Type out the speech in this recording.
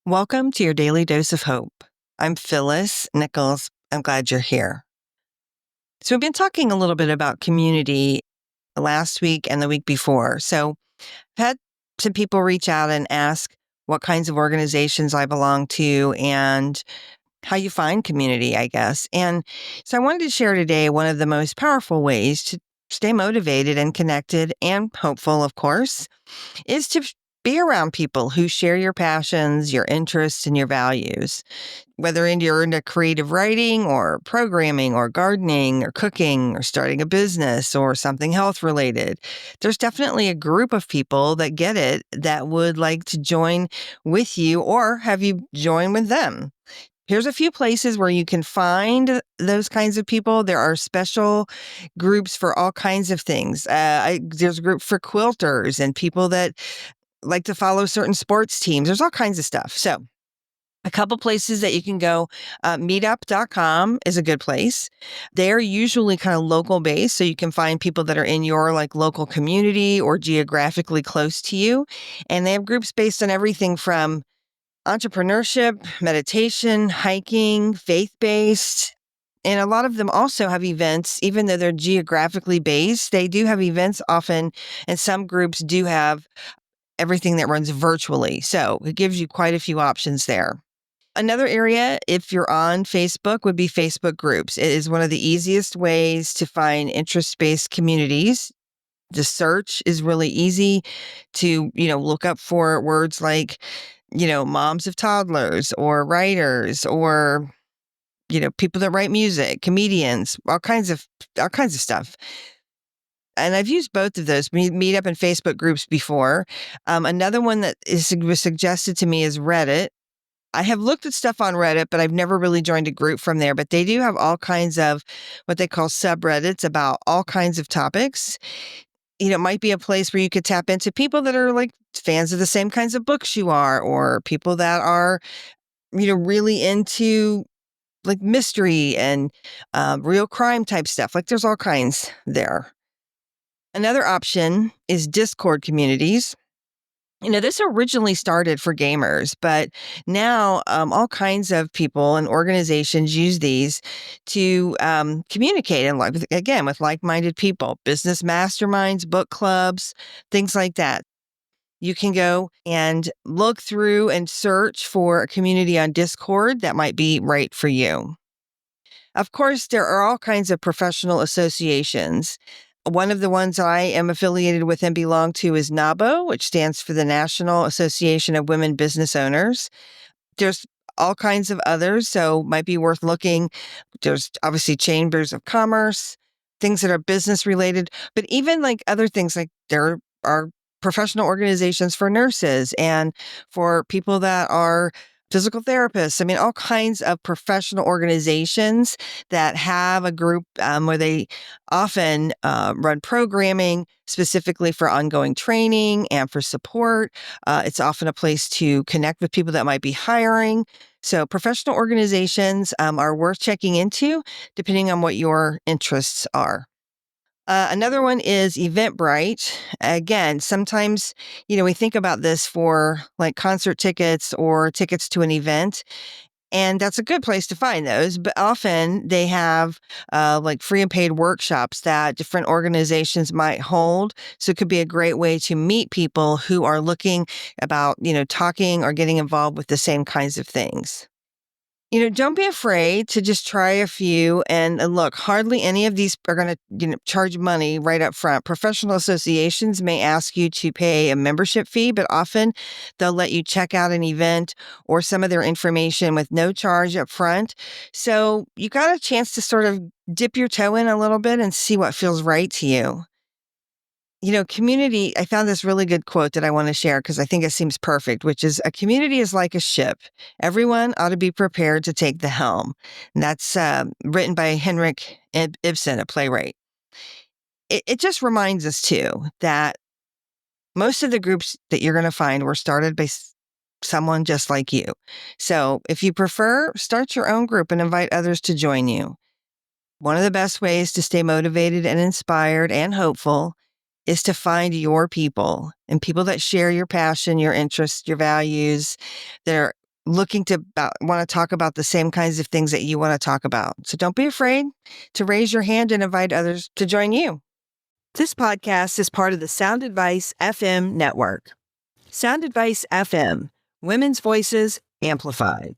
Welcome to your daily dose of hope. I'm Phyllis Nichols. I'm glad you're here. So, we've been talking a little bit about community last week and the week before. So, I've had some people reach out and ask what kinds of organizations I belong to and how you find community, I guess. And so, I wanted to share today one of the most powerful ways to stay motivated and connected and hopeful, of course, is to be around people who share your passions, your interests, and your values. Whether you're into creative writing or programming or gardening or cooking or starting a business or something health related, there's definitely a group of people that get it that would like to join with you or have you join with them. Here's a few places where you can find those kinds of people. There are special groups for all kinds of things. There's a group for quilters and people that like to follow certain sports teams. There's all kinds of stuff. So, a couple places that you can go. Meetup.com is a good place. They're usually kind of local based, so you can find people that are in your local community or geographically close to you. And they have groups based on everything from entrepreneurship, meditation, hiking, faith based. And a lot of them also have events, even though they're geographically based, they do have events often. And some groups do have everything that runs virtually. So it gives you quite a few options there. Another area, if you're on Facebook, would be Facebook groups. It is one of the easiest ways to find interest-based communities. The search is really easy to, look up for words like, moms of toddlers or writers or, people that write music, comedians, all kinds of stuff. And I've used both of those Meetup and Facebook groups before. Another one that was suggested to me is Reddit. I have looked at stuff on Reddit, but I've never really joined a group from there. But they do have all kinds of what they call subreddits about all kinds of topics. It might be a place where you could tap into people that are like fans of the same kinds of books you are, or people that are, really into like mystery and real crime type stuff. Like there's all kinds there. Another option is Discord communities. This originally started for gamers, but now all kinds of people and organizations use these to communicate and again with like-minded people, business masterminds, book clubs, things like that. You can go and look through and search for a community on Discord that might be right for you. Of course, there are all kinds of professional associations. One of the ones I am affiliated with and belong to is NABO, which stands for the National Association of Women Business Owners. There's all kinds of others, so might be worth looking. There's obviously chambers of commerce, things that are business related, but even like other things like there are professional organizations for nurses and for people that are physical therapists. I mean, all kinds of professional organizations that have a group where they often run programming specifically for ongoing training and for support. It's often a place to connect with people that might be hiring. So, professional organizations are worth checking into depending on what your interests are. Another one is Eventbrite. Again, sometimes, we think about this for like concert tickets or tickets to an event. And that's a good place to find those. But often they have like free and paid workshops that different organizations might hold. So it could be a great way to meet people who are looking about, talking or getting involved with the same kinds of things. Don't be afraid to just try a few and look, hardly any of these are going to, charge money right up front. Professional associations may ask you to pay a membership fee, but often they'll let you check out an event or some of their information with no charge up front. So you got a chance to sort of dip your toe in a little bit and see what feels right to you. Community, I found this really good quote that I want to share because I think it seems perfect, which is a community is like a ship. Everyone ought to be prepared to take the helm. And that's written by Henrik Ibsen, a playwright. It just reminds us, too, that most of the groups that you're going to find were started by someone just like you. So if you prefer, start your own group and invite others to join you. One of the best ways to stay motivated and inspired and hopeful is to find your people and people that share your passion, your interests, your values. They're looking to want to talk about the same kinds of things that you want to talk about. So don't be afraid to raise your hand and invite others to join you. This podcast is part of the Sound Advice FM network. Sound Advice FM, Women's Voices Amplified.